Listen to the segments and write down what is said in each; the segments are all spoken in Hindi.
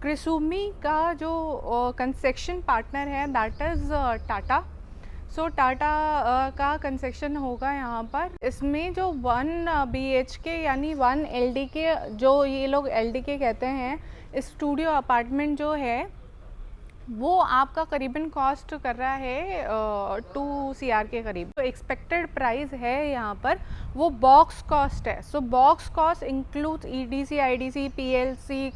क्रिसुमी का जो कंस्ट्रक्शन पार्टनर है दैट इज़ टाटा। सो टाटा का कंस्ट्रक्शन होगा यहाँ पर। इसमें जो 1 BHK यानी 1 LDK, जो ये लोग LDK कहते हैं, स्टूडियो अपार्टमेंट जो है वो आपका करीबन कॉस्ट कर रहा है 2 CR के करीब। तो एक्सपेक्टेड प्राइस है यहाँ पर वो बॉक्स कॉस्ट है। So box cost includes EDC, IDC, PLC,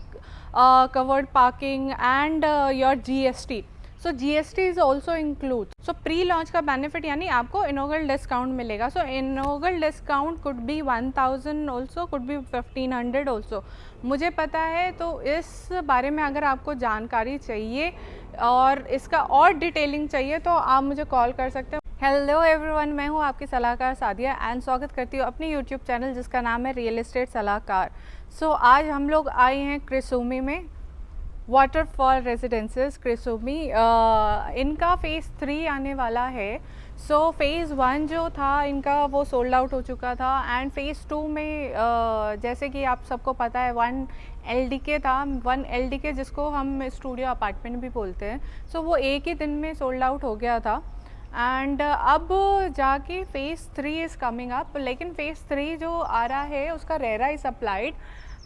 covered parking and your GST। So GST is also include. So pre launch का बेनिफिट यानी आपको इनॉग्रल डिस्काउंट मिलेगा। So inaugural discount could be 1000 also, could be 1500 also. मुझे पता है, तो इस बारे में अगर आपको जानकारी चाहिए और इसका और डिटेलिंग चाहिए तो आप मुझे कॉल कर सकते हो। हेलो एवरीवन, मैं हूँ आपकी सलाहकार सादिया एंड स्वागत करती हूँ अपनी यूट्यूब चैनल जिसका नाम है रियल एस्टेट सलाहकार। सो आज हम लोग आए हैं क्रिसुमी में, वाटरफॉल रेजिडेंसेस क्रिसुमी। इनका फ़ेज़ 3 आने वाला है। सो फ़ेज़ 1 जो था इनका वो सोल्ड आउट हो चुका था एंड फ़ेज़ 2 में जैसे कि आप सबको पता है 1 LDK था। 1 LDK जिसको हम स्टूडियो अपार्टमेंट भी बोलते हैं। सो वो एक ही दिन में सोल्ड आउट हो गया था एंड अब जाके फ़ेज़ 3 इज़ कमिंग अप। लेकिन फ़ेज़ 3 जो आ रहा है उसका RERA is applied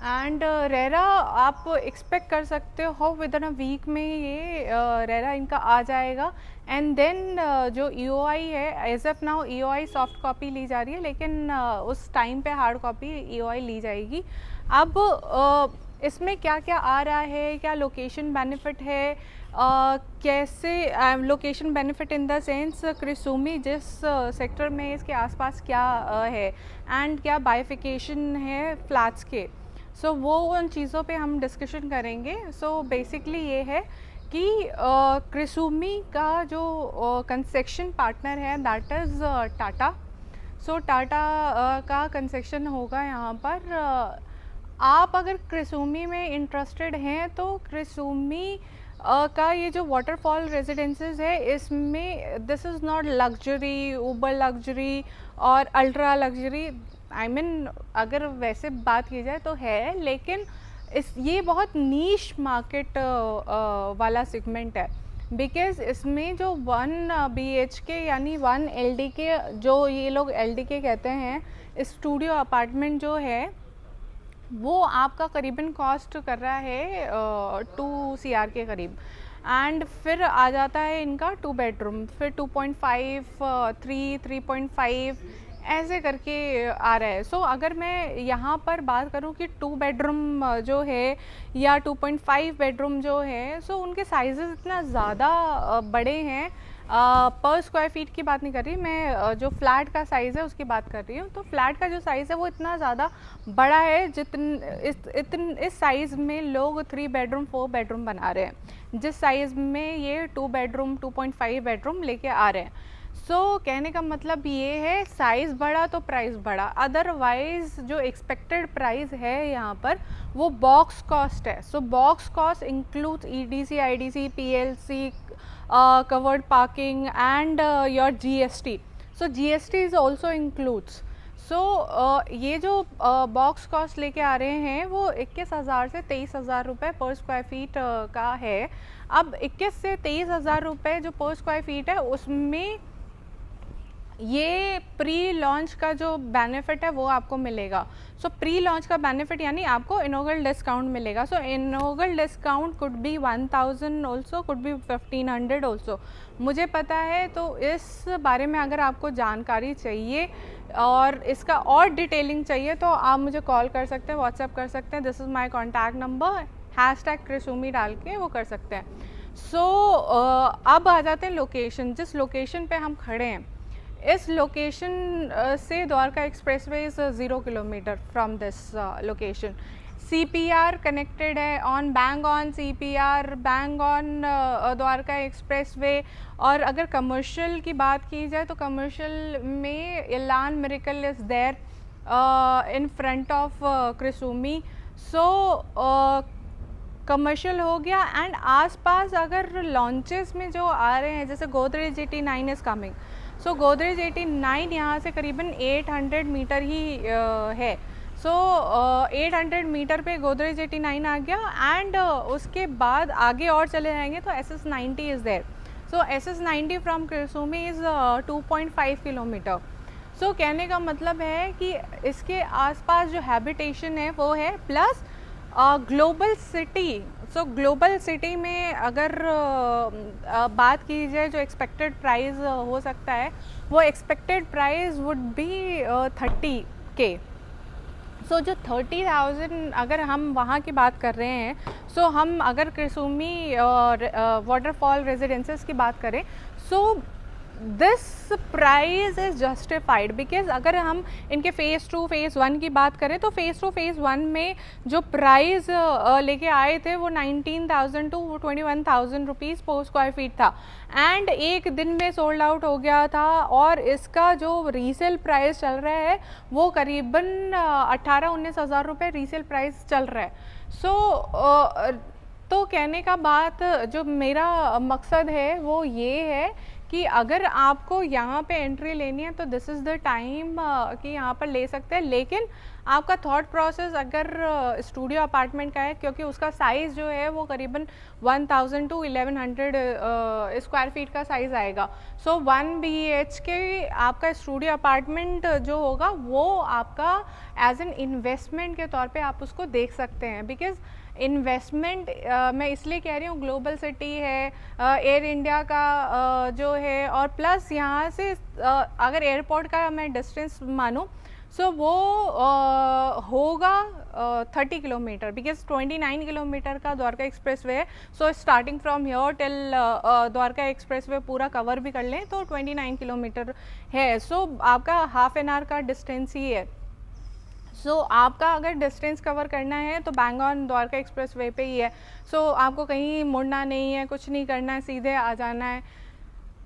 and RERA आप एक्सपेक्ट कर सकते हो विद इन अ वीक में ये रेरा इनका आ जाएगा। एंड देन जो EOI है, as of now EOI soft copy ली जा रही है, लेकिन उस टाइम पे हार्ड कॉपी EOI ली जाएगी। अब इसमें क्या क्या आ रहा है, क्या लोकेशन बेनिफिट है, कैसे location benefit in the sense Krisumi जिस सेक्टर में इसके आसपास क्या है एंड क्या बाइफिकेशन है फ्लैट्स के। सो वो उन चीज़ों पे हम डिस्कशन करेंगे। सो बेसिकली ये है कि क्रिसुमी का जो कंस्ट्रक्शन पार्टनर है दैट इज़ टाटा। सो टाटा का कंस्ट्रक्शन होगा यहाँ पर। आप अगर क्रिसुमी में इंटरेस्टेड हैं तो क्रिसुमी का ये जो वाटरफॉल रेजिडेंसेस है इसमें this is not luxury, Uber luxury और अल्ट्रा लग्जरी। आई मीन अगर वैसे बात की जाए तो है, लेकिन ये बहुत नीश मार्केट वाला सेगमेंट है। बिकॉज़ इसमें जो 1 BHK यानी 1 LDK, जो ये लोग LDK कहते हैं, स्टूडियो अपार्टमेंट जो है वो आपका करीबन कॉस्ट कर रहा है 2 CR के करीब। एंड फिर आ जाता है इनका 2 बेडरूम, फिर 2.5, 3.5 ऐसे करके आ रहा है। सो अगर मैं यहाँ पर बात करूँ कि 2 बेडरूम जो है या 2.5 बेडरूम जो है, सो उनके साइजेस इतना ज़्यादा बड़े हैं। पर स्क्वायर फीट की बात नहीं कर रही मैं, जो फ्लैट का साइज़ है उसकी बात कर रही हूँ। तो फ्लैट का जो साइज़ है वो इतना ज़्यादा बड़ा है इस साइज़ में लोग 3 बेडरूम 4 बेडरूम बना रहे हैं, जिस साइज़ में ये 2 बेडरूम 2.5 बेडरूम लेके आ रहे हैं। सो कहने का मतलब ये है साइज़ बड़ा तो प्राइस बड़ा। अदरवाइज़ जो एक्सपेक्टेड प्राइस है यहाँ पर वो बॉक्स कॉस्ट है। So box cost includes EDC, IDC, PLC, covered parking and your GST. So GST is also includes. सो ये जो बॉक्स कॉस्ट लेके आ रहे हैं वो 21,000 से 23,000 रुपये पर स्क्वायर फीट का है। अब 21 से 23,000 रुपये जो पर स्क्वायर फीट है उसमें ये प्री लॉन्च का जो बेनिफिट है वो आपको मिलेगा। सो प्री लॉन्च का बेनिफिट यानी आपको इनॉग्रल डिस्काउंट मिलेगा। So inaugural discount could be 1000 also, could be 1500 also. मुझे पता है, तो इस बारे में अगर आपको जानकारी चाहिए और इसका और डिटेलिंग चाहिए तो आप मुझे कॉल कर सकते हैं, व्हाट्सएप कर सकते हैं। This is my contact number, #Krisumi डाल के वो कर सकते हैं। सो अब आ जाते हैं लोकेशन, जिस लोकेशन पे हम खड़े हैं। इस लोकेशन से Dwarka expressway is 0 kilometre from this location. CPR connected है, on bang on CPR, bang on Dwarka expressway. और अगर कमर्शियल की बात की जाए तो कमर्शियल में Elan miracle is there in front of Krisumi. So commercial हो गया। एंड आसपास अगर लॉन्चेस में जो आ रहे हैं जैसे गोदरेज 89 इज़ कमिंग। सो गोदरेज 89 यहाँ से करीबन 800 मीटर ही है। सो 800 मीटर पे गोदरेज 89 आ गया एंड उसके बाद आगे और चले जाएंगे तो SS90 is there. So SS90 from Krisumi is 2.5 kilometre. So कहने का मतलब है कि इसके आसपास जो हैबिटेशन है वो है, प्लस ग्लोबल सिटी. सो ग्लोबल सिटी में अगर बात की जाए जो एक्सपेक्टेड प्राइस हो सकता है, वो expected price would be 30K. सो जो 30,000 अगर हम वहाँ की बात कर रहे हैं, सो हम अगर कृसुमी वाटरफॉल रेजिडेंसेस की बात करें, so this price is justified because अगर हम इनके फ़ेज़ 2 फ़ेज़ 1 की बात करें तो फ़ेज़ 2 फ़ेज़ 1 में जो प्राइस लेके आए थे वो 19,000 टू 21,000 रुपीज़ पर स्क्वायर फीट था एंड एक दिन में सोल्ड आउट हो गया था. और इसका जो रीसेल प्राइस चल रहा है वो करीबन 18-19 हज़ार रुपये रीसेल प्राइस चल रहा है. सो तो कहने का बात जो मेरा मकसद है वो ये है कि अगर आपको यहाँ पे एंट्री लेनी है तो दिस इज़ द टाइम कि यहाँ पर ले सकते हैं. लेकिन आपका थॉट प्रोसेस अगर स्टूडियो अपार्टमेंट का है, क्योंकि उसका साइज़ जो है वो करीबन 1000 टू 1100 स्क्वायर फीट का साइज़ आएगा. सो 1 BHK आपका स्टूडियो अपार्टमेंट जो होगा वो आपका एज एन इन्वेस्टमेंट के तौर पे आप उसको देख सकते हैं. बिकॉज़ इन्वेस्टमेंट मैं इसलिए कह रही हूँ, ग्लोबल सिटी है, एयर इंडिया का जो है, और प्लस यहाँ से अगर एयरपोर्ट का मैं डिस्टेंस मानूँ सो वो होगा 30 किलोमीटर, बिकॉज 29 किलोमीटर का द्वारका एक्सप्रेस वे है. So starting from here till Dwarka express way पूरा कवर भी कर लें तो 29 किलोमीटर है. सो आपका हाफ एन आवर का डिस्टेंस ही है. सो आपका अगर डिस्टेंस कवर करना है तो बैंगॉन द्वारका एक्सप्रेस वे पे ही है. सो आपको कहीं मुड़ना नहीं है, कुछ नहीं करना है, सीधे आ जाना है.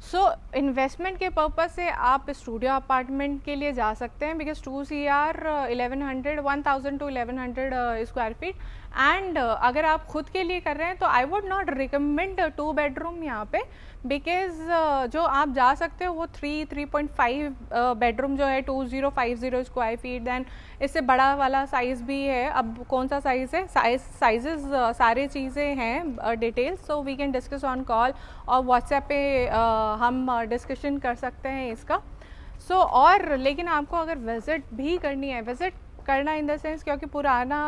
सो इन्वेस्टमेंट के पर्पज़ से आप स्टूडियो अपार्टमेंट के लिए जा सकते हैं, because 2 CR 1000 to 1100 square feet. And अगर आप खुद के लिए कर रहे हैं तो I would not recommend 2 bedroom यहाँ पे, बिकॉज जो आप जा सकते हो वो 3.5 बेडरूम जो है 2050 स्क्वायर फीट. दैन इससे बड़ा वाला साइज़ भी है. अब कौन सा साइज़ है, साइजेस सारी चीज़ें हैं details, so we can discuss on call और व्हाट्सएप पे हम डिस्कशन कर सकते हैं इसका. सो और लेकिन आपको अगर विज़िट भी करनी है, विज़िट करना इन द सेंस, क्योंकि पुराना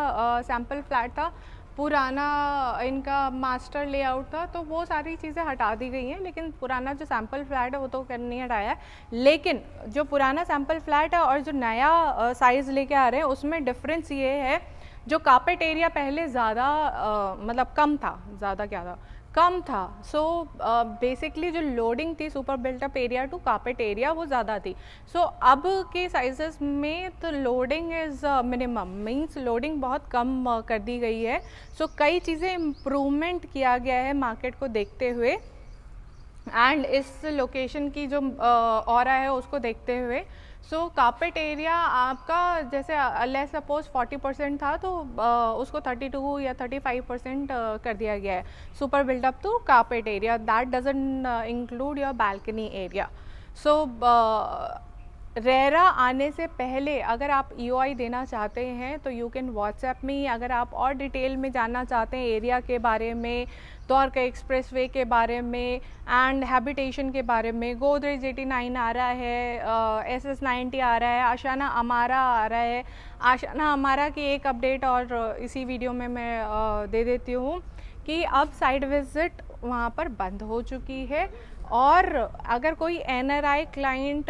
सैम्पल फ्लैट था, पुराना इनका मास्टर लेआउट था, तो वो सारी चीज़ें हटा दी गई हैं. लेकिन पुराना जो सैम्पल फ्लैट है वो तो नहीं हटाया है. लेकिन जो पुराना सैम्पल फ्लैट है और जो नया साइज़ लेके आ रहे हैं उसमें डिफरेंस ये है, जो कार्पेट एरिया पहले ज़्यादा मतलब कम था, ज़्यादा क्या था, कम था. सो बेसिकली जो लोडिंग थी super built up area to carpet area वो ज़्यादा थी. सो अब के साइजेस में तो loading is minimum, means loading बहुत कम कर दी गई है. सो कई चीज़ें इम्प्रूवमेंट किया गया है मार्केट को देखते हुए एंड इस लोकेशन की जो ऑरा है उसको देखते हुए. सो कार्पेट एरिया आपका जैसे लेस सपोज 40% था तो उसको 32 या 35% कर दिया गया है super buildup to carpet area. That doesn't include your balcony area. So RERA आने से पहले अगर आप EOI देना चाहते हैं तो यू कैन व्हाट्सएप मी. अगर आप और डिटेल में जानना चाहते हैं एरिया के बारे में, द्वारका एक्सप्रेस वे के बारे में एंड हैबिटेशन के बारे में, गोदरेज 89 आ रहा है, SS90 आ रहा है, आशाना अमारा आ रहा है. आशाना अमारा की एक अपडेट और इसी वीडियो में मैं दे देती हूँ कि अब साइट विज़िट वहाँ पर बंद हो चुकी है. और अगर कोई NRI क्लाइंट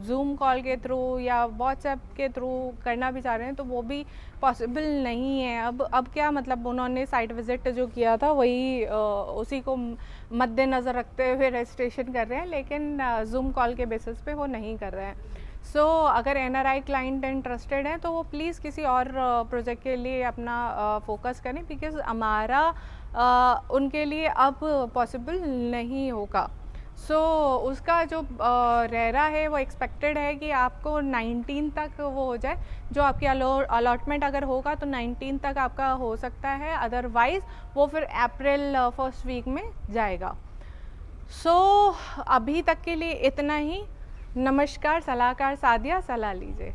जूम कॉल के थ्रू या व्हाट्सएप के थ्रू करना भी चाह रहे हैं तो वो भी पॉसिबल नहीं है. अब क्या मतलब, उन्होंने साइट विज़िट जो किया था वही उसी को मद्देनज़र रखते हुए रजिस्ट्रेशन कर रहे हैं, लेकिन जूम कॉल के बेसिस पे वो नहीं कर रहे हैं. सो अगर NRI क्लाइंट इंटरेस्टेड है तो वो प्लीज़ किसी और प्रोजेक्ट के लिए अपना फोकस करें, बिकॉज़ हमारा उनके लिए अब पॉसिबल नहीं होगा. सो उसका जो रेरा है वो एक्सपेक्टेड है कि आपको 19 तक वो हो जाए. जो आपकी अलॉटमेंट अगर होगा तो 19 तक आपका हो सकता है, अदरवाइज़ वो फिर अप्रैल फर्स्ट वीक में जाएगा. सो अभी तक के लिए इतना ही. नमस्कार. सलाहकार सादिया, सलाह लीजिए.